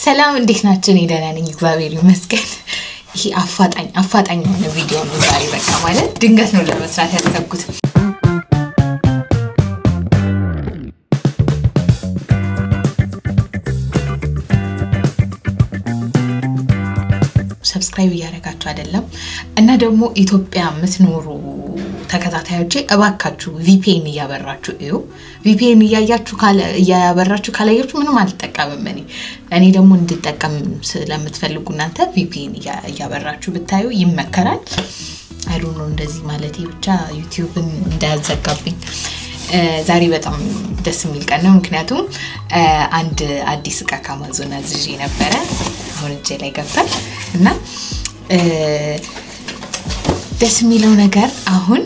ሰላም እንዴት ናችሁ? እኔ ደህና ነኝ እግዚአብሔር ይመስገን። ይሄ አፋጣኝ የሆነ ቪዲዮ ነው ዛሬ በቃ ማለት ድንገት ነው ለመስራት ያሰብኩት። ሰብስክራይብ ያደረጋችሁ አይደለም እና ደግሞ ኢትዮጵያ የምትኖሩ ተከታታዮቼ እባካችሁ VPN ያበራችሁ እዩ VPN ያያበራችሁ ካላያችሁ ምንም አልተጠቀምም እኔ ደግሞ እንድጠቀም ስለምትፈልጉ እናንተ VPN ያያበራችሁ ብታዩ ይመከራል አይዶንት ኖ እንደዚህ ማለቴ ብቻ ዩቲዩብን እንዳያዘጋብኝ ዛሬ በጣም ደስ የሚል ቀን ነው ምክንያቱም አንድ አዲስ ዕቃ ከአማዞን አዝዤ ነበር አሁን እጄ ላይ ገብቷል እና ደስ የሚለው ነገር አሁን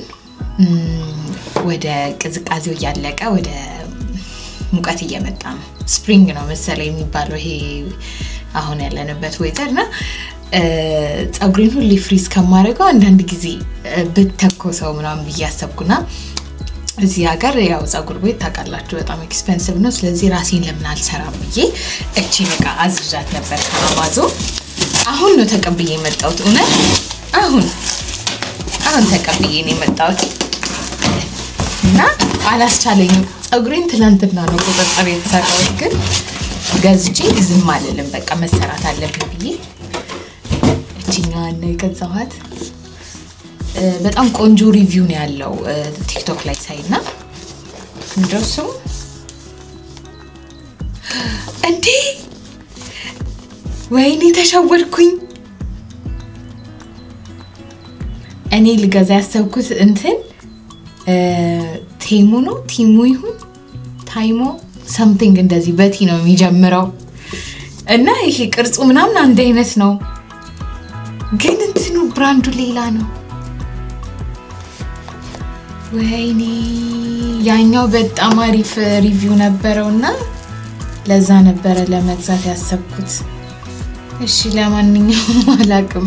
ወደ ቅዝቃዜው ያለቀ ወደ ሙቀት እየመጣ ነው ስፕሪንግ ነው መሰለኝ የሚባለው ይሄ አሁን ያለንበት ዌዘርና ጸጉሬን ሁሉ ፍሪዝ ከማረጋው አንዳንድ ጊዜ ብትተኮሰው ምናምን በያሰብኩና እዚህ ሀገር ያው ጸጉር ቤት ታውቃላችሁ በጣም ኤክስፔንሲቭ ነው ስለዚህ ራሴን ለምን አልሰራም ብዬ እቺ ዕቃ አዝዣት ነበር ከአማዞን አሁን ነው ተቀብዬ የመጣሁት እውነት አሁን ተቀብዬ ነው የመጣሁት እና አላስቻለኝም ጸጉሬን ትላንትና ነው ቁጥጥር የተሰራው ግን ገዝቼ ዝም አልልም በቃ መሰራት አለብኝ ብዬ እቺኛዋን የገዛኋት በጣም ቆንጆ ሪቪው ነው ያለው ቲክቶክ ላይ ሳይና እንደሱ እንዴ ወይኔ ተሸወድኩኝ እኔ ልገዛ ያሰብኩት እንትን ቲሙ ይሁን ታይሞ something እንደዚህ በቲ ነው የሚጀምረው እና ይሄ ቅርጹ ምናምን አንድ አይነት ነው ግን እንትኑ ብራንዱ ሌላ ነው ወይኔ ያኛው በጣም አሪፍ ሪቪው ነበርውና ለዛ ነበር ለመግዛት ያሰብኩት እሺ ለማንኛውም አላቅም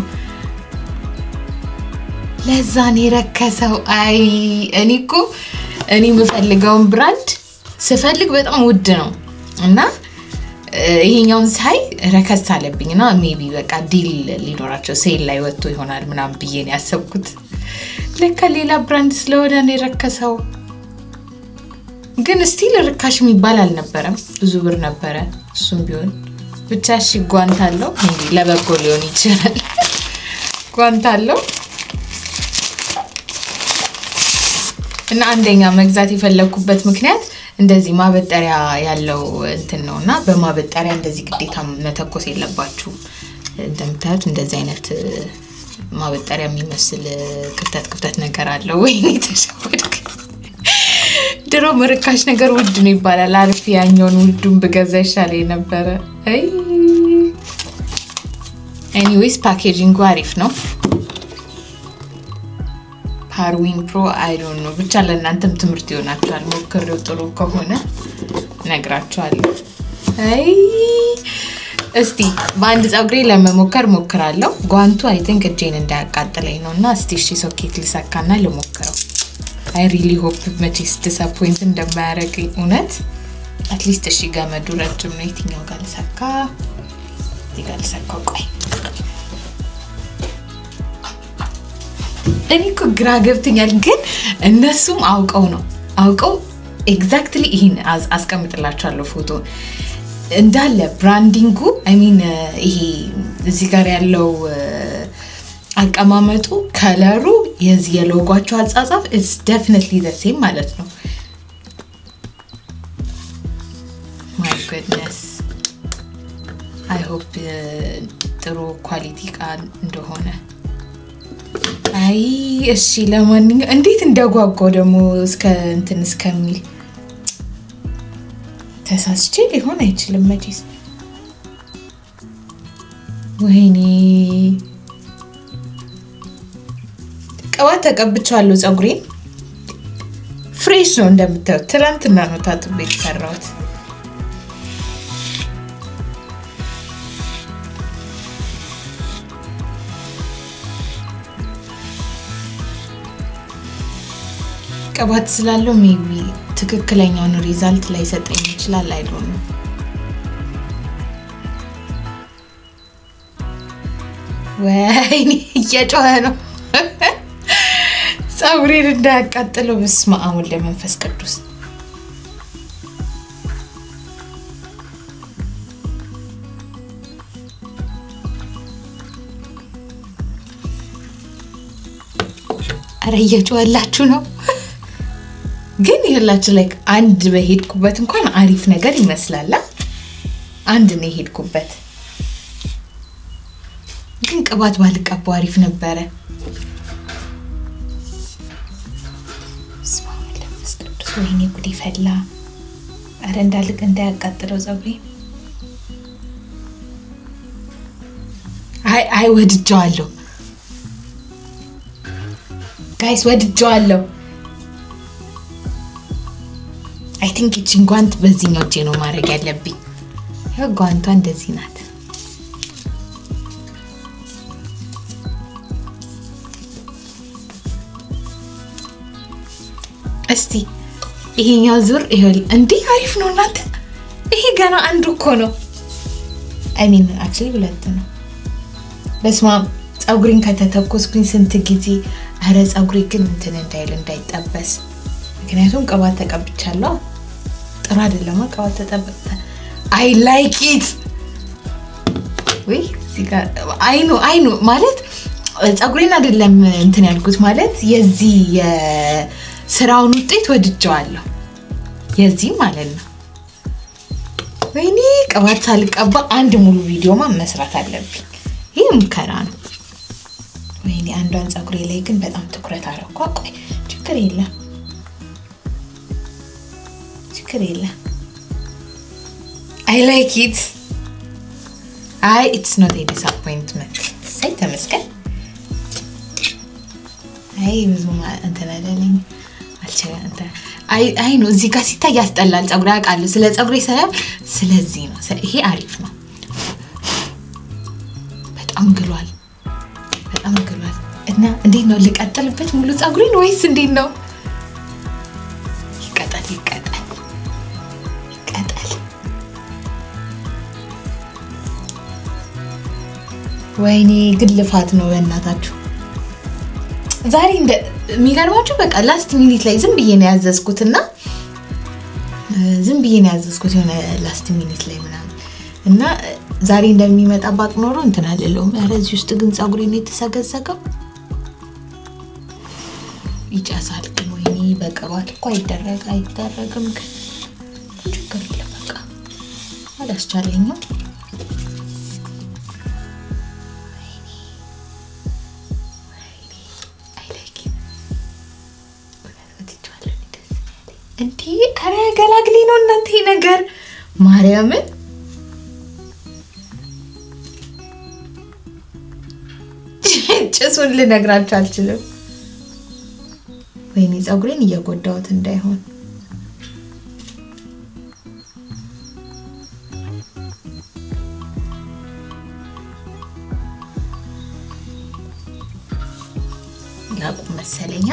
ለዛ ነው የረከሰው አይ እኔ የምፈልገውን ብራንድ ስፈልግ በጣም ውድ ነው እና ይሄኛውን ሳይ ረከስ አለብኝና ሜቢ በቃ ዲል ሊኖራቸው ሴል ላይ ወጥቶ ይሆናል ምናምን ብዬ ነው ያሰብኩት ለካ ሌላ ብራንድ ስለሆነ ነው የረከሰው ግን ስቲል ርካሽ የሚባል አልነበረም ብዙ ብር ነበረ እሱም ቢሆን ብቻ እሺ ጓንታለው ሜቢ ለበጎ ሊሆን ይችላል ጓንታለው እና አንደኛ መግዛት የፈለኩበት ምክንያት እንደዚህ ማበጠሪያ ያለው እንትን ነውና በማበጠሪያ እንደዚህ ግዴታ መተኮስ የለባችሁ እንደምታዩት እንደዚህ አይነት ማበጠሪያ የሚመስል ክፍተት ነገር አለው ወይኔ ተሸወድኩ ድሮ መርካሽ ነገር ውድ ነው ይባላል አልፍ ያኛውን ውዱን በገዛ ይሻለኝ ነበር አይ ኤኒዌይስ ፓኬጂንጉ አሪፍ ነው ሃርዊን ፕሮ አይ ዶንት ኖ ብቻ ለእናንተም ትምህርት ይሆናችኋል ሞክሬው ጥሩ ከሆነ ነግራችኋለሁ አይ እስቲ በአንድ ጸጉሬ ለመሞከር ሞክራለሁ ጓንቱ አይ ቲንክ እጄን እንዳያቃጥለኝ ነውና እስቲ እሺ ሶኬት ልሰካና ልሞክረው አይ ሪሊ ሆፕ መቼስ ዲስአፖይንት እንደማያረገኝ እውነት አትሊስት እሺ ገመዱ ረጅም ነው የትኛው ጋር ልሰካ እዚህ ጋር ልሰካው ቆይ እኔኮ ግራ ገብቶኛል ግን እነሱም አውቀው ኤግዛክትሊ ይሄን አስቀምጥላችኋለሁ ፎቶ እንዳለ ብራንዲንጉ አይ ሚን ይሄ እዚህ ጋር ያለው አቀማመጡ ከለሩ የዚህ የሎጎአቸው አጻጻፍ is definitely the same ማለት ነው my goodness I hope ጥሩ ኳሊቲ ቃል እንደሆነ አይ እሺ ለማንኛውም እንዴት እንደጓጓው ደግሞ እስከሚል ተሳስቼ ሊሆን አይችልም መቼስ ወይኔ ቅባት ተቀብቻለሁ ጸጉሬን ፍሬሽ ነው እንደምታዩት ትላንትና ነው ታጥቤ የተሰራሁት ቅባት ስላለው ሜቢ ትክክለኛውን ሪዛልት ላይ ሰጠኝ ይችላል አይ ዶንት ኖ ወይኔ እየጮኸ ነው ፀጉሬን እንዳያቃጥለው በስመ አብ ወወልድ ወመንፈስ ቅዱስ አረ እየጮኸላችሁ ነው ግን ይኸውላችሁ ላይክ አንድ በሄድኩበት እንኳን አሪፍ ነገር ይመስላል አንድ ነው ሄድኩበት ግን ቅባት ባልቀባው አሪፍ ነበር ወይኔ ጉዲ ፈላ አረ እንዳልክ እንዳያቃጥለው ፀጉሬ አይ ወድጄዋለሁ ጋይስ ወድጄዋለሁ I think እቺን ጓንት በዚህኛው እጄ ነው ማድረግ ያለብኝ ያው ጓንቷ እንደዚህ ናት እስቲ ይሄኛው ዙር ይሄል እንዴ አሪፍ ነው እናንተ ይሄ ገና አንዱ እኮ ነው I mean actually ሁለት ነው በስማ ፀጉሬን ከተተኮስኩኝ ስንት ጊዜ አረ ፀጉሬ ግን እንትን እንዳይጠበስ ምክንያቱም ቅባት ተቀብቻለሁ ጥሩ አይደለም ቅባት ተጠበቀ I like it ወይ ሲጋ I know ማለት ፀጉሬን አይደለም እንትን ያልኩት ማለት የዚህ የስራውን ውጤት ወድጄዋለሁ የዚህ ማለት ነው ወይኔ ቅባት ሳልቀባ አንድ ሙሉ ቪዲዮ መስራት አለብኝ ይሄ ሙከራ ነው ወይኔ አንዷን ፀጉሬ ላይ ግን በጣም ትኩረት አረኩ ቆይ ችግር የለም I like it it's not a disappointment say ተመስገን ብዙማ እንትን አይደለም አልቻለ አይ ነው እዚህ ጋር ሲታይ ያስጠላል ፀጉሬ አቃለ ስለ ፀጉሬ ሰላም ስለዚህ ነው ይሄ አሪፍ ነው በጣም ግሏል እና እንዴት ነው ልቀጥልበት ሙሉ ፀጉሬን ወይስ እንዴት ነው ይቀጣል ወይኔ ግልፋት ነው በእናታችሁ ዛሬ የሚገርማችሁ በቃ ላስት ሚኒት ላይ ዝም ብዬ ነው ያዘዝኩትና የሆነ ላስት ሚኒት ላይ ምናምን እና ዛሬ እንደሚመጣ ባቅ ኖሮ እንትን አለለውም አረዚህ ውስጥ ግን ፀጉሬ ነው የተሰገሰገው ይጫሳል ወይኔ በቅባት እኮ አይደረግም ችግር የለም በቃ አላስቻለኝም እንዴ አረ ገላግሊ ነው እናንተ ነገር ማርያምን ጭሱን ልነግራችሁ አልችልም ወይኔ ፀጉሬን እየጎዳሁት እንዳይሆን ያቁም መሰለኛ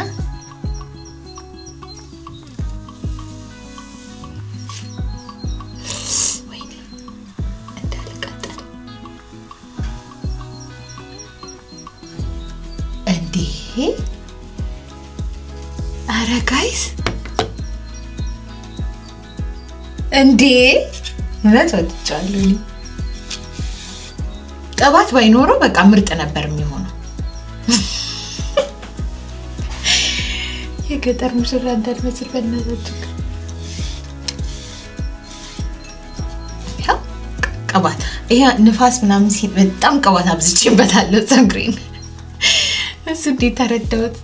አረ ጋይስ እንዴ ማለት ወጥቻለሁ ቅባት ባይኖረው በቃ ምርጥ ነበር የሚሆነው የገጠር ሙሽራ እንዳልመስል በእናታችሁ ቅባት ይሄ ንፋስ ምናምን ሲል በጣም ቅባት አብዝቼበታለሁ ፀጉሬን እሱ እንዴት ተረዳሁት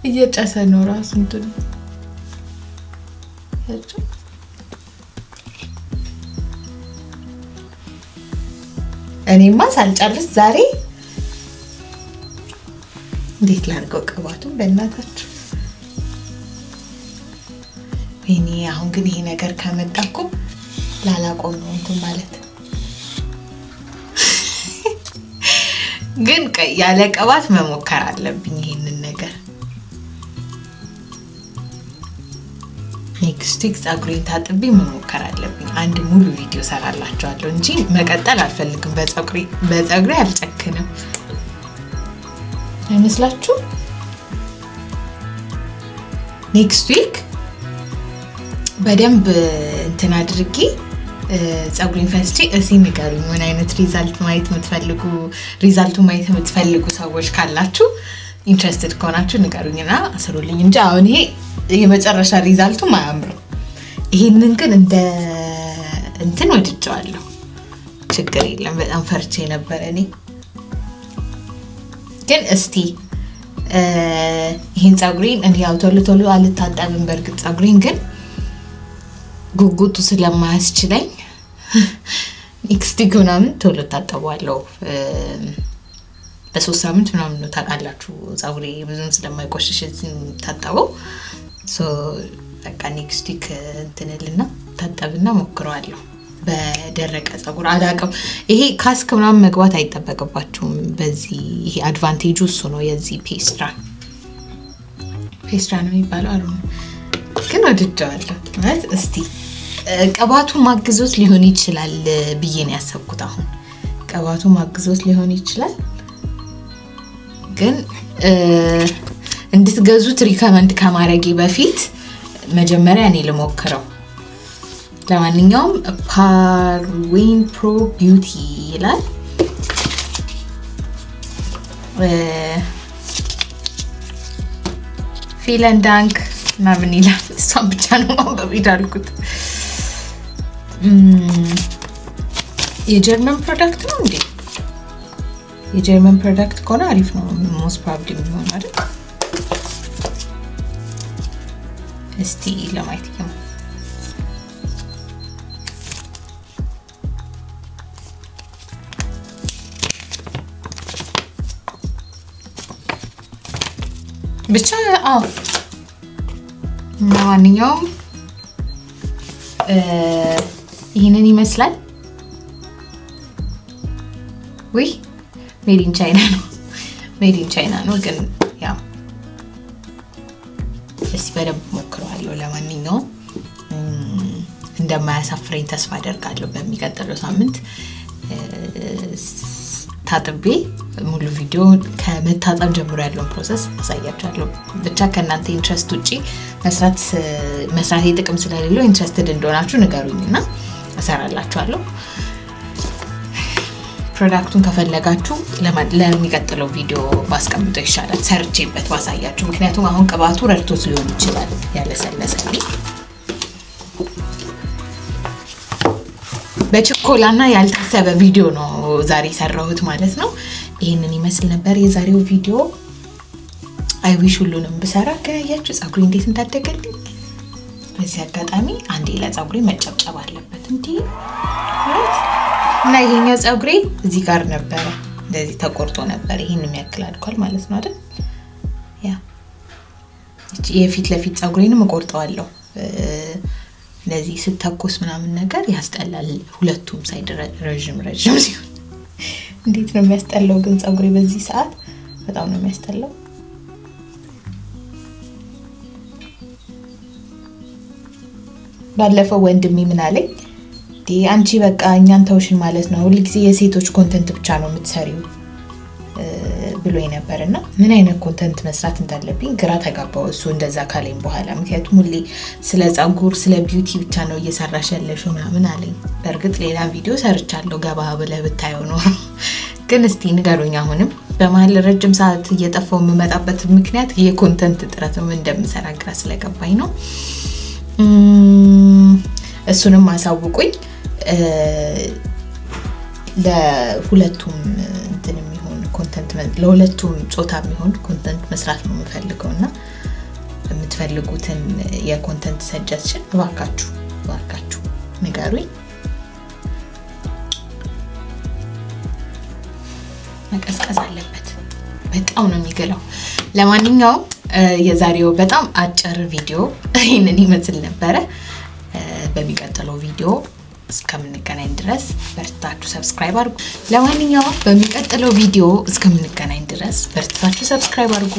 እየጨሰ ነው ራሱ እንትን እኔማ ሳልጨርስ ዛሬ እንዴት ላድርገው ቅባቱን በእናታችሁ ወይኔ አሁን ግን ይሄ ነገር ከመጣኩ ላላቆም ነው እንትን ማለት ግን ያለ ቅባት መሞከር አለብኝ ይሄንን ነገር ኔክስት ዊክ ፀጉሬን ታጥቤ መሞከር አለብኝ አንድ ሙሉ ቪዲዮ ሰራላችኋለሁ እንጂ መቀጠል አልፈልግም በፀጉሬ አልጨክንም አይመስላችሁ? ኔክስት ዊክ በደንብ እንትን አድርጌ ጸጉሬን ፈስቼ እዚህ ንገሩኝ ምን አይነት ሪዛልት ማየት የምትፈልጉ ሰዎች ካላችሁ ኢንትረስትድ ከሆናችሁ ንገሩኝና አሰሩልኝ እንጂ አሁን ይሄ የመጨረሻ ሪዛልቱ ማያምር ይሄንን ግን እንደ እንትን ወድጄዋለሁ ችግር የለም በጣም ፈርቼ ነበር እኔ ግን እስቲ ይሄን ጸጉሬን እኔ ያው ቶሎ አልታጠብም በርግጥ ጸጉሬን ግን ጉጉቱ ስለማያስችለኝ ኔክስት ዊክ ምናምን ቶሎ ታጠባለሁ በ3 ሳምንት ምናምን ነው ታውቃላችሁ ጸጉሬ ብዙም ስለማይቆሽሽ እዚህ ታጠበው ሶ በቃ ኔክስት ዊክ እንትንልና ታጠብና ሞክረዋለሁ በደረቀ ጸጉር አዳቀም ይሄ ካስክ ምናምን መግባት አይተበቀባችሁም በዚህ ይሄ አድቫንቴጁ እሱ ነው የዚህ ፔስትራ ነው የሚባለው አይደል ግን ወድጄዋለሁ ማለት እስቲ ቀባቱ ማግዞት ሊሆን ይችላል ብዬ ነው ያሰብኩት አሁን ቀባቱ ማግዞት ሊሆን ይችላል ግን እንድትገዙት ሪከመንድ ከማድረጌ በፊት መጀመሪያ እኔ ልሞክረው ለማንኛውም ፓርዌን ፕሮ ቢዩቲ ይላል ፊለን ዳንክ ምናምን ይላል እሷን ብቻ ነው ማንበብ ይዳልኩት የጀርመን ፕሮዳክት ነው እንዴ የጀርመን ፕሮዳክት ከሆነ አሪፍ ነው ሞስት ፕሮባብሊ የሚሆን አይደል እስቲ ለማየት ይችላል ብቻ ማንኛውም ይሄንን ይመስላል ወይ ሜድ ኢን ቻይና ነው ግን ያው እስቲ በደንብ ሞክረዋለሁ ለማንኛውም እንደማያሳፍረኝ ተስፋ አደርጋለሁ በሚቀጥለው ሳምንት ታጥቤ ሙሉ ቪዲዮ ከመታጠብ ጀምሮ ያለው ፕሮሰስ አሳያችኋለሁ ብቻ ከናንተ ኢንትረስት ውጪ መስራት ጥቅም ስለሌለው ኢንትረስትድ እንደሆናችሁ ንገሩኝና እሰራላችኋለሁ ፕሮዳክቱን ከፈለጋችሁ ለሚቀጥለው ቪዲዮ ባስቀምጠው ይሻላል ሰርቼበት ባሳያችሁ ምክንያቱም አሁን ቅባቱ ረድቶት ሊሆን ይችላል ያለሰለሰልኝ በችኮላና ያልታሰበ ቪዲዮ ነው ዛሬ ሰራሁት ማለት ነው ይሄንን ይመስል ነበር የዛሬው ቪዲዮ አይ ዊሽ ሁሉንም በሰራ ከያያችሁ ጸጉሬ እንዴት እንዳደገልኝ በዚህ አጋጣሚ አንዴ ለጸጉሬ መጨብጨብ አለበት እንዴ እና ይሄኛው ጸጉሬ እዚህ ጋር ነበር እንደዚህ ተቆርጦ ነበር ይሄን የሚያክል አድኳል ማለት ነው አይደል ያ የፊት ለፊት ጸጉሬንም ቆርጠዋለሁ ለዚህ ስተኮስ ምናምን ነገር ያስጠላል ሁለቱም ሳይድ ረጅም ሲሆን እንዴት ነው የሚያስጠላው ግን ጸጉሬ በዚህ ሰዓት በጣም ነው የሚያስጠላው ባለፈው ወንድሜ ምን አለኝ አንቺ በቃ እኛን ተውሽን ማለት ነው ሁሉ ጊዜ የሴቶች ኮንተንት ብቻ ነው የምትሰሪው ብሎኝ ነበርና ምን አይነት ኮንተንት መስራት እንዳለብኝ ግራ ተጋባው እሱ እንደዛ ካለኝ በኋላ ምክንያቱም ሁሌ ስለ ጸጉር ስለ ቢዩቲ ብቻ ነው እየሰራሽ ያለሽው ምን አለኝ በርግጥ ሌላ ቪዲዮ ሰርቻለሁ ገባ ብለህ ብታየው ነው ግን እስቲ ንገሩኝ አሁንም በመሃል ረጅም ሰዓት እየጠፋው የምመጣበት ምክንያት የኮንተንት ጥረትም እንደምሰራ ግራ ስለገባኝ ነው እሱንም አሳውቁኝ ለሁለቱም እንትን የሚሆን ኮንተንት ለሁለቱም ጾታ የሚሆን ኮንተንት መስራት ነው የምፈልገውና የምትፈልጉትን የኮንተንት ሰጀስሽን ባካችሁ ንገሩኝ መቀዝቀዝ አለበት በጣም ነው የሚገላው ለማንኛውም የዛሬው በጣም አጭር ቪዲዮ ይሄንን ይመስል ነበር በሚቀጥለው ቪዲዮ እስከምንገናኝ ድረስ በርታችሁ ሰብስክራይብ አድርጉ ለማንኛውም በሚቀጥለው ቪዲዮ እስከምንገናኝ ድረስ በርታችሁ ሰብስክራይብ አድርጉ